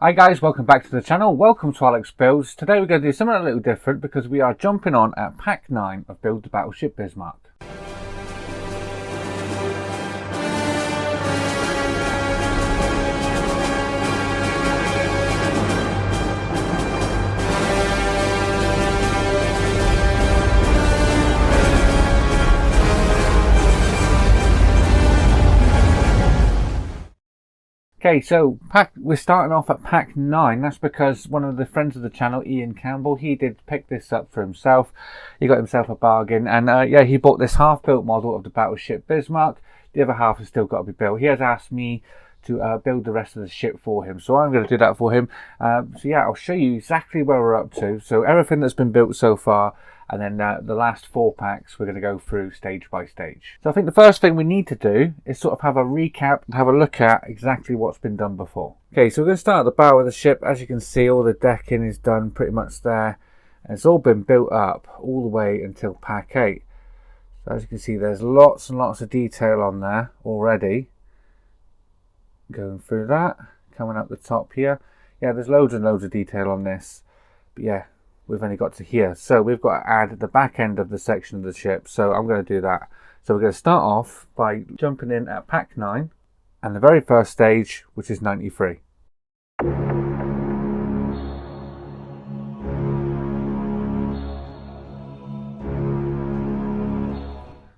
Hi guys, welcome back to the channel. Welcome to Alex Builds. Today we're going to do something a little different because we are jumping on at pack 9 of Build the Battleship Bismark. Okay, so we're starting off at pack 9. That's because one of the friends of the channel, Ian Campbell, he did pick this up for himself. He got himself a bargain, and yeah, he bought this half-built model of the Battleship Bismark. The other half has still got to be built. He has asked me to build the rest of the ship for him, so I'm going to do that for him. So yeah, I'll show you exactly where we're up to. So everything that's been built so far, and then the last 4 packs we're going to go through stage by stage. So I think the first thing we need to do is sort of have a recap and have a look at exactly what's been done before. Okay, so we're going to start at the bow of the ship. As you can see, all the decking is done pretty much there, and it's all been built up all the way until pack 8. So as you can see, there's lots and lots of detail on there already. Going through that, coming up the top here. Yeah, there's loads and loads of detail on this, but yeah, we've only got to here, so we've got to add the back end of the section of the ship. So I'm going to do that. So we're going to start off by jumping in at pack 9 and the very first stage, which is 93.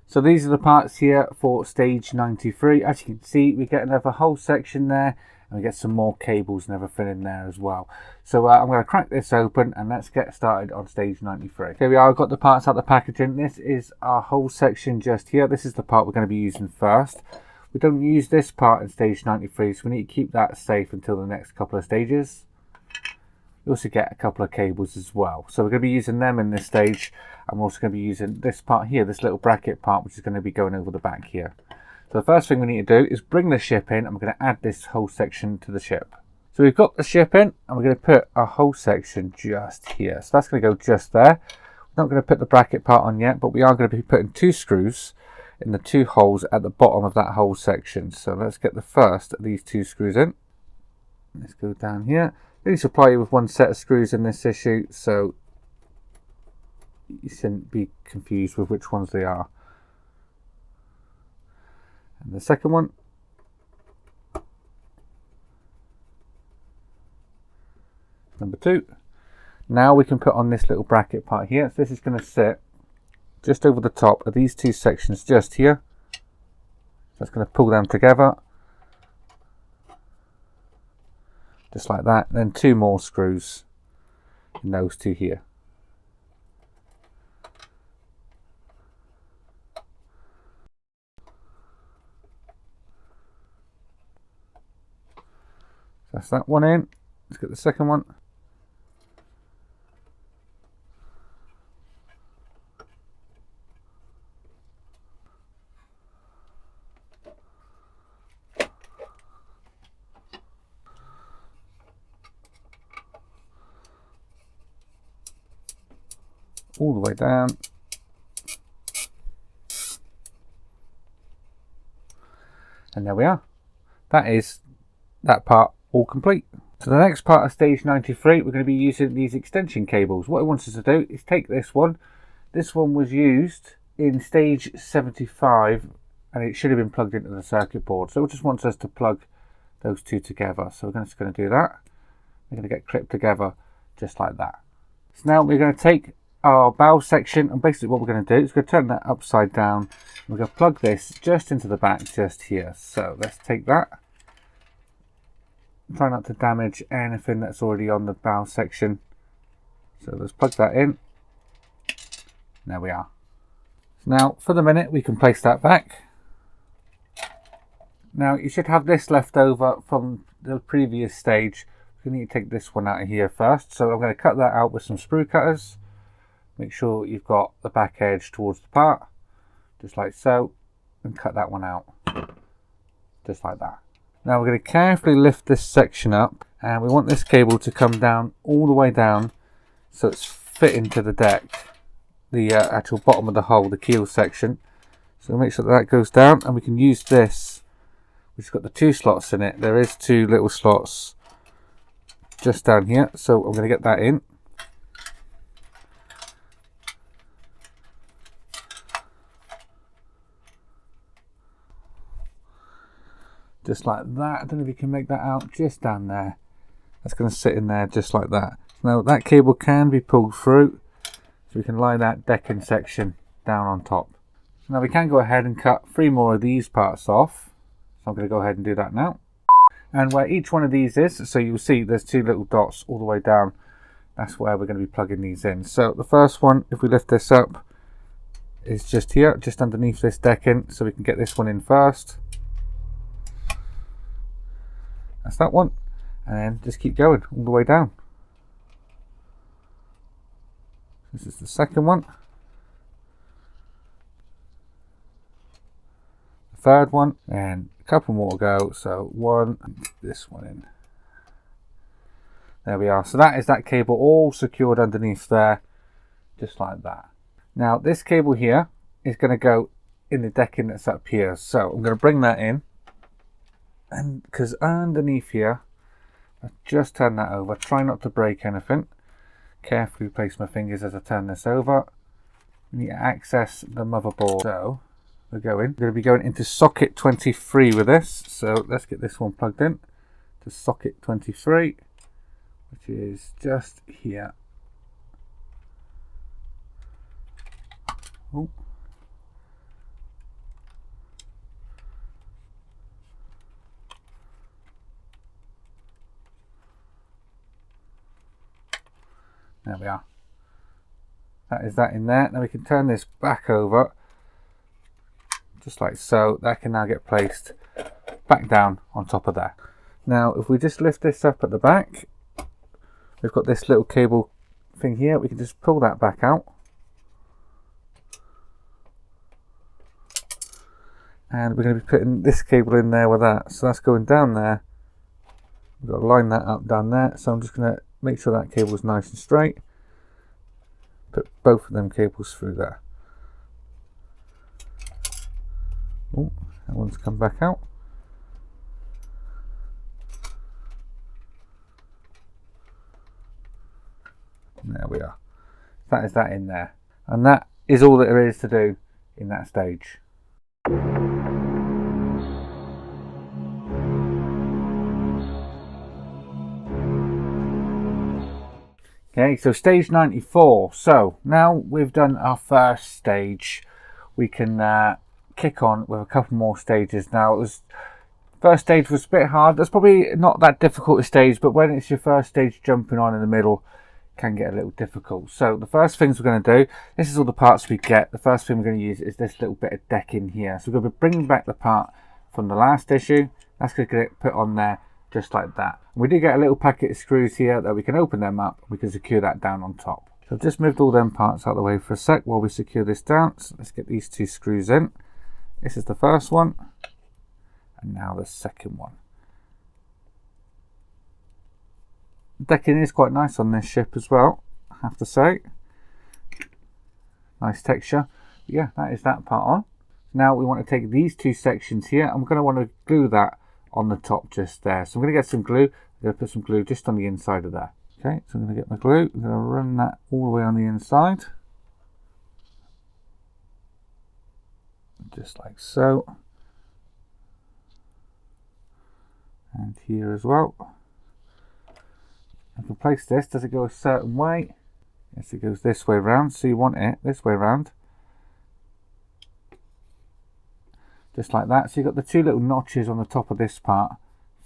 So these are the parts here for stage 93. As you can see, we get another whole section there, and we get some more cables and everything in there as well. So I'm going to crack this open and let's get started on stage 93. Here we are, I've got the parts out of the packaging. This is our whole section just here. This is the part we're going to be using first. We don't use this part in stage 93, so we need to keep that safe until the next couple of stages. We also get a couple of cables as well. So we're going to be using them in this stage. I'm also going to be using this part here, this little bracket part, which is going to be going over the back here. So the first thing we need to do is bring the ship in, and we're going to add this whole section to the ship. So we've got the ship in, and we're going to put our whole section just here. So that's going to go just there. We're not going to put the bracket part on yet, but we are going to be putting 2 screws in the 2 holes at the bottom of that whole section. So let's get the first of these 2 screws in. Let's go down here. They supply you with 1 set of screws in this issue, so you shouldn't be confused with which ones they are. And the second one. Number 2. Now we can put on this little bracket part here. So this is going to sit just over the top of these 2 sections just here. So it's going to pull them together. Just like that. Then 2 more screws in those 2 here. That's that one in. Let's get the second one. All the way down. And there we are. That is that part all complete. So the next part of stage 93, we're going to be using these extension cables. What it wants us to do is take this one. This one was used in stage 75 and it should have been plugged into the circuit board. So it just wants us to plug those 2 together. So we're just going to do that. They're going to get clipped together just like that. So now we're going to take our bow section, and basically what we're going to do is we're going to turn that upside down. We're going to plug this just into the back just here. So let's take that. Try not to damage anything that's already on the bow section. So let's plug that in. There we are. So now for the minute we can place that back. Now you should have this left over from the previous stage. We need to take this one out of here first. So I'm going to cut that out with some sprue cutters. Make sure you've got the back edge towards the part, just like so, and cut that one out, just like that. Now we're going to carefully lift this section up, and we want this cable to come down all the way down so it's fitting to the deck, the actual bottom of the hull, the keel section. So make sure that goes down, and we can use this, which has got the 2 slots in it. There is 2 little slots just down here, so I'm going to get that in. Just like that. I don't know if you can make that out, just down there. That's going to sit in there just like that. Now that cable can be pulled through, so we can lie that decking section down on top. Now we can go ahead and cut 3 more of these parts off. So I'm going to go ahead and do that now. And where each one of these is, so you'll see there's 2 little dots all the way down. That's where we're going to be plugging these in. So the first one, if we lift this up, is just here, just underneath this decking. So we can get this one in first. That's that one. And then just keep going all the way down. This is the second one. The third one. And a couple more to go. So one, this one in. There we are. So that is that cable all secured underneath there. Just like that. Now this cable here is going to go in the decking that's up here. So I'm going to bring that in. And because underneath here, I just turn that over. Try not to break anything. Carefully place my fingers as I turn this over. We need to access the motherboard. So we're going to be going into socket 23 with this. So let's get this one plugged in to socket 23, which is just here. Oh. There we are. That is that in there. Now we can turn this back over, just like so. That can now get placed back down on top of there. Now if we just lift this up at the back, we've got this little cable thing here. We can just pull that back out. And we're going to be putting this cable in there with that. So that's going down there. We've got to line that up down there. So I'm just going to make sure that cable is nice and straight. Put both of them cables through there. Oh, that one's come back out. There we are. That is that in there. And that is all that there is to do in that stage. Okay, so stage 94. So now we've done our first stage, we can kick on with a couple more stages. Now, first stage was a bit hard. That's probably not that difficult a stage, but when it's your first stage, jumping on in the middle can get a little difficult. So the first things we're going to do, this is all the parts we get. The first thing we're going to use is this little bit of decking here. So we're going to be bringing back the part from the last issue. That's going to get put on there just like that. We do get a little packet of screws here that we can open them up. We can secure that down on top. So I've just moved all them parts out of the way for a sec while we secure this down. So let's get these 2 screws in. This is the first one, and now the second one. The decking is quite nice on this ship as well, I have to say. Nice texture. But yeah, that is that part on. Now we want to take these 2 sections here, and we're going to want to glue that on the top just there. So I'm going to get some glue. I'm going to put some glue just on the inside of there. Okay, so I'm going to get my glue. I'm going to run that all the way on the inside. Just like so. And here as well. I can place this. Does it go a certain way? Yes, it goes this way round. So you want it this way round. Just like that. So you've got the 2 little notches on the top of this part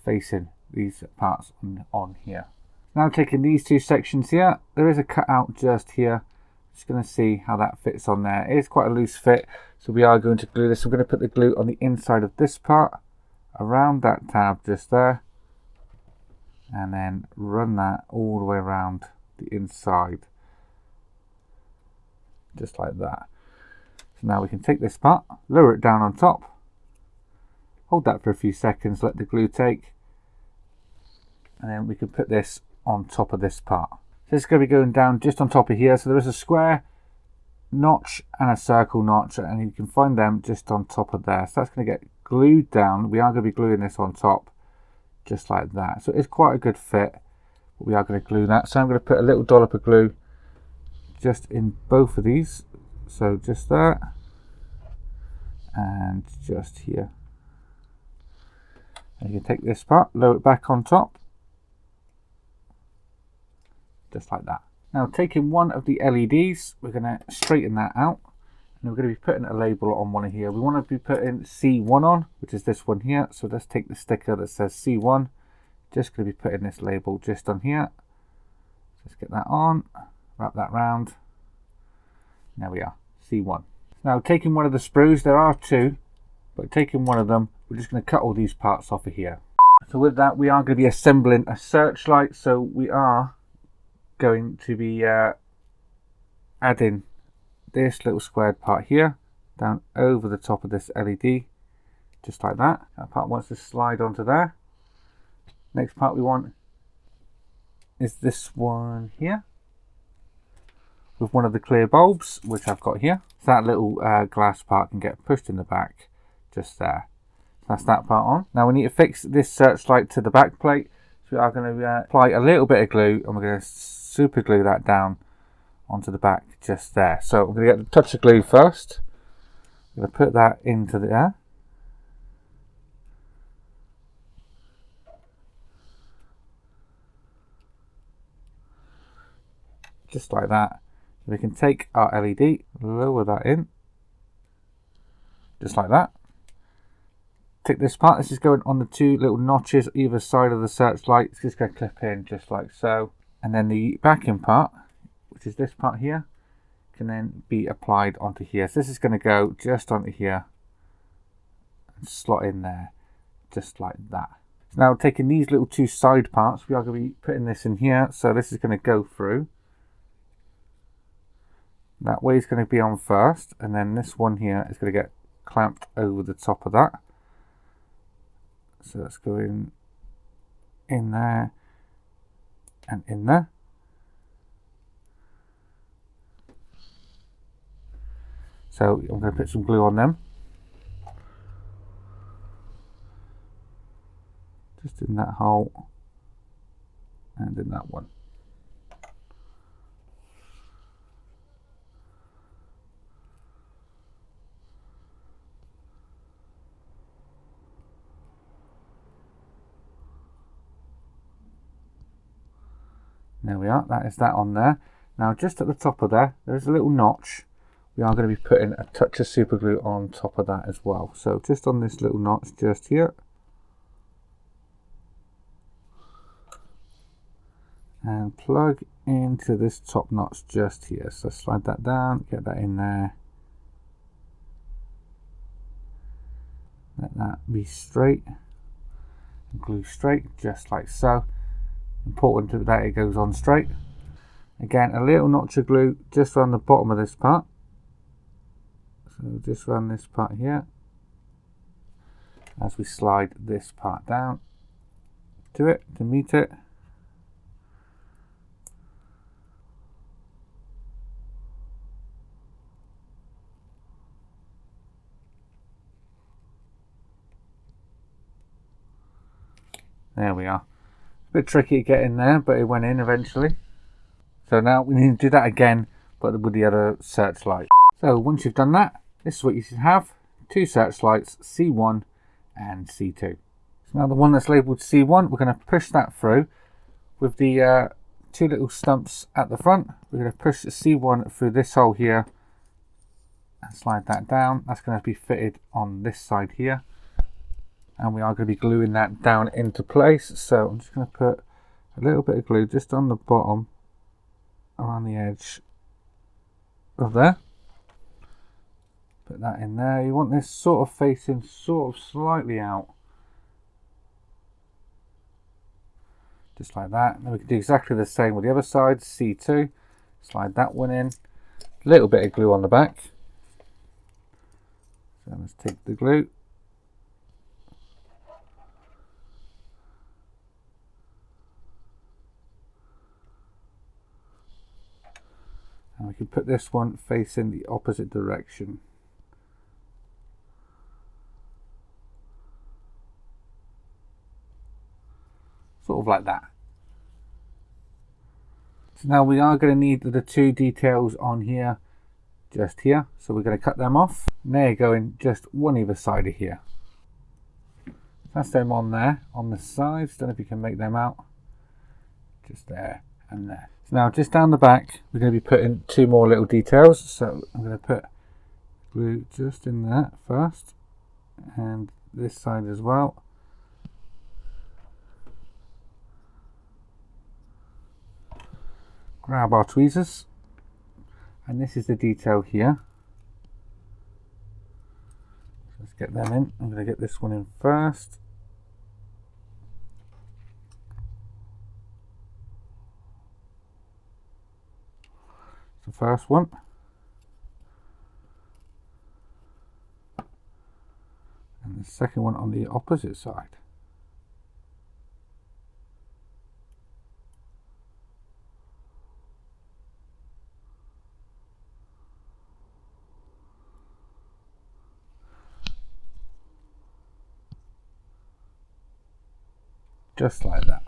facing these parts on here. Now taking these 2 sections here, there is a cutout just here. Just going to see how that fits on there. It is quite a loose fit, so we are going to glue this. I'm going to put the glue on the inside of this part, around that tab just there, and then run that all the way around the inside, just like that. So now we can take this part, lower it down on top, hold that for a few seconds, let the glue take, and then we can put this on top of this part. So it's going to be going down just on top of here. So there is a square notch and a circle notch, and you can find them just on top of there. So that's going to get glued down. We are going to be gluing this on top just like that. So it's quite a good fit. but we are going to glue that. So I'm going to put a little dollop of glue just in both of these. So just there and just here. And you can take this part, lower it back on top, just like that. Now taking one of the LEDs, we're going to straighten that out, and we're going to be putting a label on one here. We want to be putting C1 on, which is this one here. So let's take the sticker that says C1, just going to be putting this label just on here. Let's get that on, wrap that round. There we are, C1. Now taking one of the sprues, there are two, but taking one of them, we're just going to cut all these parts off of here. So with that, we are going to be assembling a searchlight. So we are going to be adding this little squared part here down over the top of this LED, just like that. That part wants to slide onto there. Next part we want is this one here with one of the clear bulbs, which I've got here. So that little glass part can get pushed in the back just there. So that's that part on. Now we need to fix this searchlight to the back plate. So we are going to apply a little bit of glue, and we're going to super glue that down onto the back just there. So I'm going to get the touch of glue first. I'm going to put that into there. Just like that. We can take our LED, lower that in, just like that. Take this part, this is going on the two little notches either side of the searchlight. It's just going to clip in just like so. And then the backing part, which is this part here, can then be applied onto here. So this is going to go just onto here and slot in there, just like that. So now taking these little two side parts, we are going to be putting this in here. So this is going to go through. That way is going to be on first, and then this one here is going to get clamped over the top of that. So that's going in there and in there. So I'm going to put some glue on them. Just in that hole and in that one. There we are, that is that on there. Now just at the top of there, there's a little notch. We are going to be putting a touch of super glue on top of that as well. So just on this little notch just here. And plug into this top notch just here. So slide that down, get that in there. Let that be straight. And glue straight, just like so. Important that it goes on straight. Again, a little notch of glue just around the bottom of this part. So just around this part here, as we slide this part down to it to meet it. There we are. A bit tricky to get in there, but it went in eventually. So now we need to do that again, but with the other searchlight. So once you've done that, this is what you should have. Two searchlights, C1 and C2. So now the one that's labelled C1, we're going to push that through with the two little stumps at the front. We're going to push the C1 through this hole here and slide that down. That's going to be fitted on this side here. And we are going to be gluing that down into place. So I'm just going to put a little bit of glue just on the bottom around the edge of there. Put that in there. You want this sort of facing sort of slightly out. Just like that. And we can do exactly the same with the other side, C2. Slide that one in. A little bit of glue on the back. So let's take the glue. And we can put this one facing the opposite direction. Sort of like that. So now we are going to need the two details on here, just here. So we're going to cut them off. And they're going just one either side of here. That's them on there, on the sides. Don't know if you can make them out. Just there and there. So now just down the back, we're going to be putting two more little details. So I'm going to put glue just in there first, and this side as well. Grab our tweezers, and this is the detail here. Let's get them in. I'm going to get this one in first. The first one. And the second one on the opposite side. Just like that.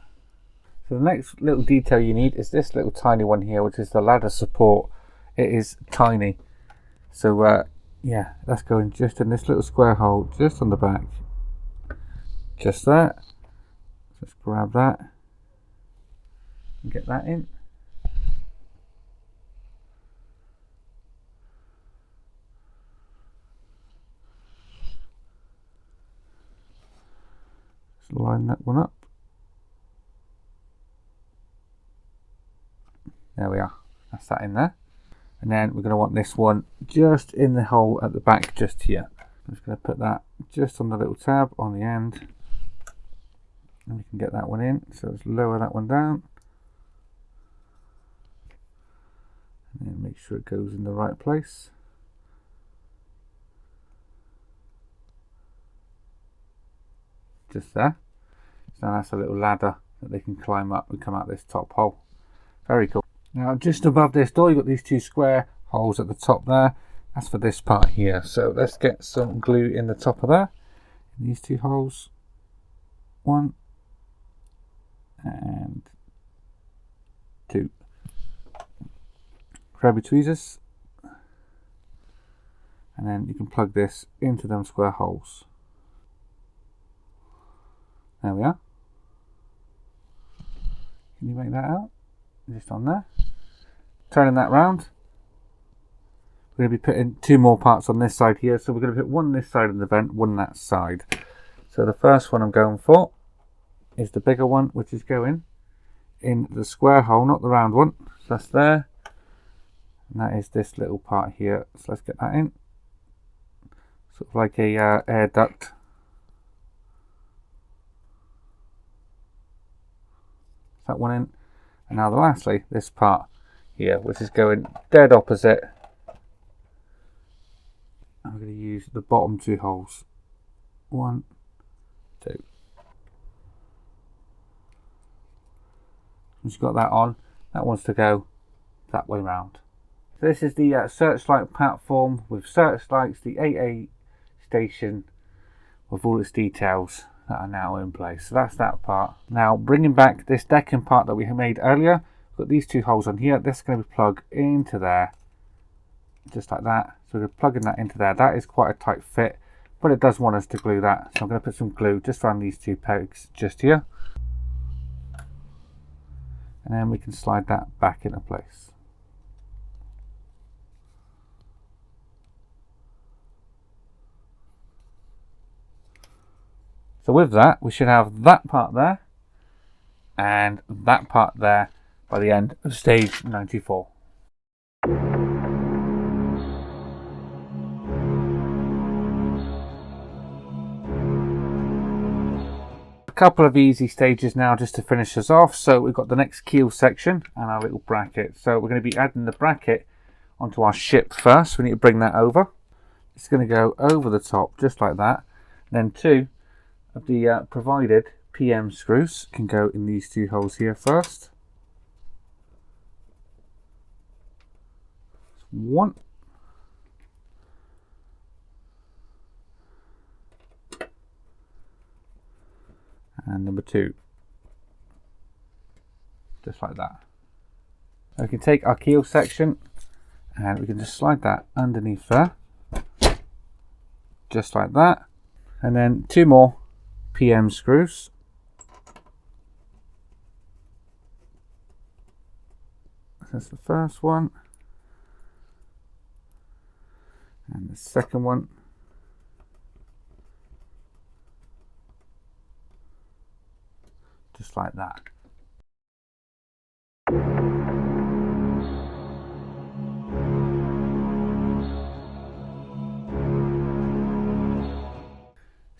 So the next little detail you need is this little tiny one here, which is the ladder support. It is tiny. So yeah, that's going just in this little square hole, just on the back. Just that. Let's grab that and get that in. Just line that one up. There we are. That's that in there. And then we're going to want this one just in the hole at the back, just here. I'm just going to put that just on the little tab on the end. And we can get that one in. So let's lower that one down. And then make sure it goes in the right place. Just there. So now that's a little ladder that they can climb up and come out this top hole. Very cool. Now just above this door, you've got these two square holes at the top there. That's for this part here. So let's get some glue in the top of there. In these two holes. One and two. Grab your tweezers. And then you can plug this into them square holes. There we are. Can you make that out? Just on there. Turning that round. We're going to be putting two more parts on this side here. So we're going to put one on this side of the vent, one on that side. So the first one I'm going for is the bigger one, which is going in the square hole, not the round one. So that's there. And that is this little part here. So let's get that in. Sort of like a air duct. That one in. And now lastly, this part here, which is going dead opposite. I'm going to use the bottom two holes. One, two. Once you've got that on, that wants to go that way round. So this is the Searchlight platform with searchlights, the 8A station with all its details that are now in place. So that's that part. Now bringing back this decking part that we made earlier, we've got these two holes on here. This is going to be plugged into there, just like that. So we're plugging that into there. That is quite a tight fit, but it does want us to glue that. So I'm going to put some glue just around these two pegs just here. And then we can slide that back into place. So with that, we should have that part there and that part there by the end of stage 94. A couple of easy stages now just to finish us off. So we've got the next keel section and our little bracket. So we're going to be adding the bracket onto our ship first. We need to bring that over. It's going to go over the top just like that. Then two of the provided PM screws can go in these two holes here first. One. And number two. Just like that. We can take our keel section and we can just slide that underneath there, just like that, and then 2 more PM screws. That's the first one, and the second one. Just like that.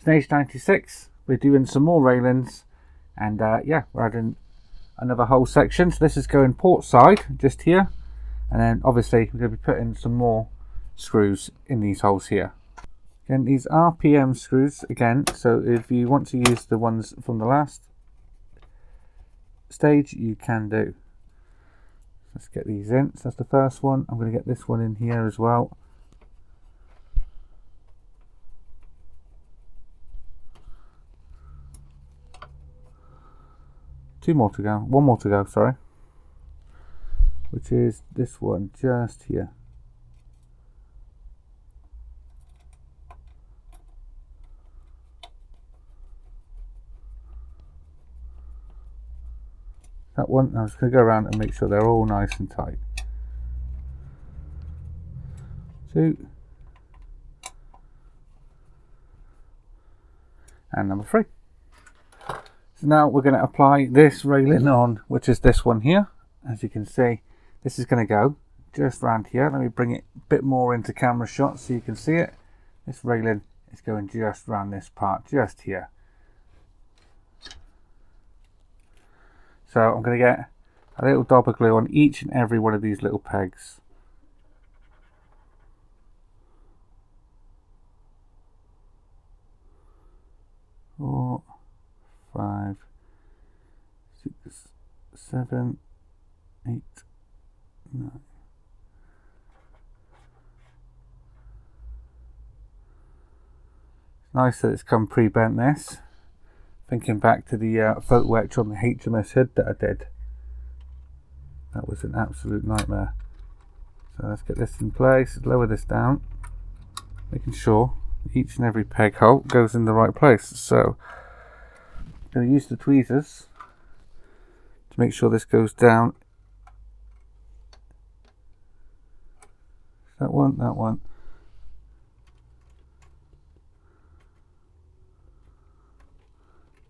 Stage 96, we're doing some more railings, and yeah, we're adding another whole section. So this is going port side, just here, and then obviously we're going to be putting some more screws in these holes here. Again, these are PM screws again, so if you want to use the ones from the last stage, you can do. Let's get these in. So that's the first one. I'm going to get this one in here as well. Two more to go. One more to go, sorry. Which is this one just here. That one, I'm just going to go around and make sure they're all nice and tight. 2. And number 3. So now we're going to apply this railing on, which is this one here. As you can see, this is going to go just around here. Let me bring it a bit more into camera shot so you can see it. This railing is going just around this part, just here. So I'm going to get a little dab of glue on each and every one of these little pegs. Four, 5, 6, 7, 8, 9. It's nice that it's come pre-bent this. Thinking back to the photo etch on the HMS Hood that I did. That was an absolute nightmare. So let's get this in place, lower this down, making sure each and every peg hole goes in the right place. So I'm going to use the tweezers to make sure this goes down. That one, that one.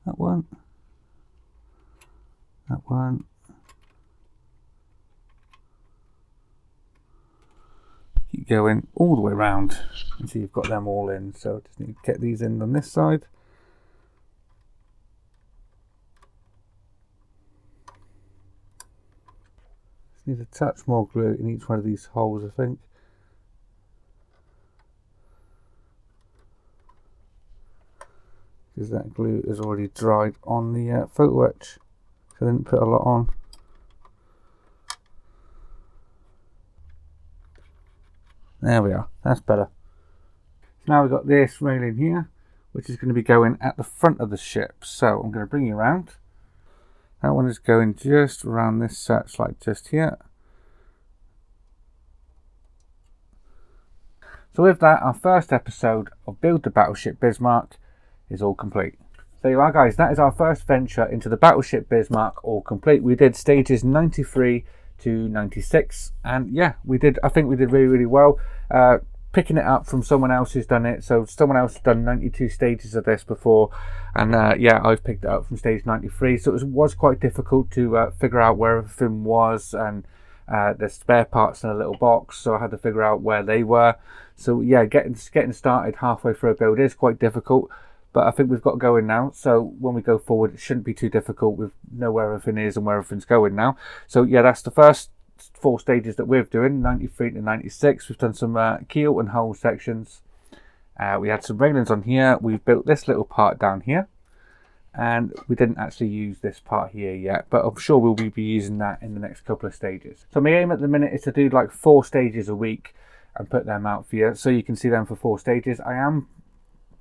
That one. That one. Keep going all the way around until you've got them all in. So just need to get these in on this side. Just need a touch more glue in each one of these holes, I think. Because that glue is already dried on the photo etch, so I didn't put a lot on. There we are, that's better. So now we've got this railing here, which is going to be going at the front of the ship. So I'm going to bring you around. That one is going just around this searchlight just here. So with that, our first episode of Build the Battleship Bismarck is all complete. So you are, guys, that is our first venture into the Battleship Bismarck all complete. We did stages 93 to 96, and yeah, I think we did really well, picking it up from someone else who's done it. So someone else has done 92 stages of this before, and yeah, I've picked it up from stage 93. So it was quite difficult to figure out where everything was, and there's spare parts in a little box, so I had to figure out where they were. So yeah, getting started halfway through a build is quite difficult, but I think we've got going now, so when we go forward it shouldn't be too difficult. We know where everything is and where everything's going now. So yeah, that's the first 4 stages that we're doing, 93 to 96. We've done some keel and hull sections. We had some railings on here. We've built this little part down here, and we didn't actually use this part here yet, but I'm sure we'll be using that in the next couple of stages. So my aim at the minute is to do like 4 stages a week and put them out for you so you can see them for 4 stages. I am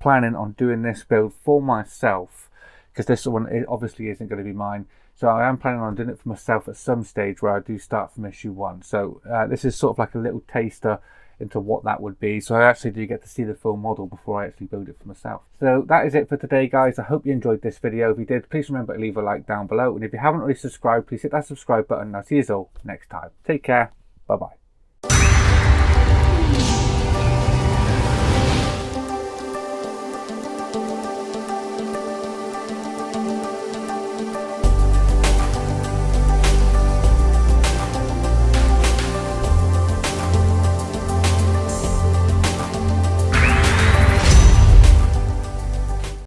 planning on doing this build for myself, because this one, it obviously isn't going to be mine. So I am planning on doing it for myself at some stage where I do start from issue 1. So this is sort of like a little taster into what that would be. So I actually do get to see the full model before I actually build it for myself. So that is it for today, guys. I hope you enjoyed this video. If you did, please remember to leave a like down below. And if you haven't already subscribed, please hit that subscribe button. I'll see you all next time. Take care. Bye-bye.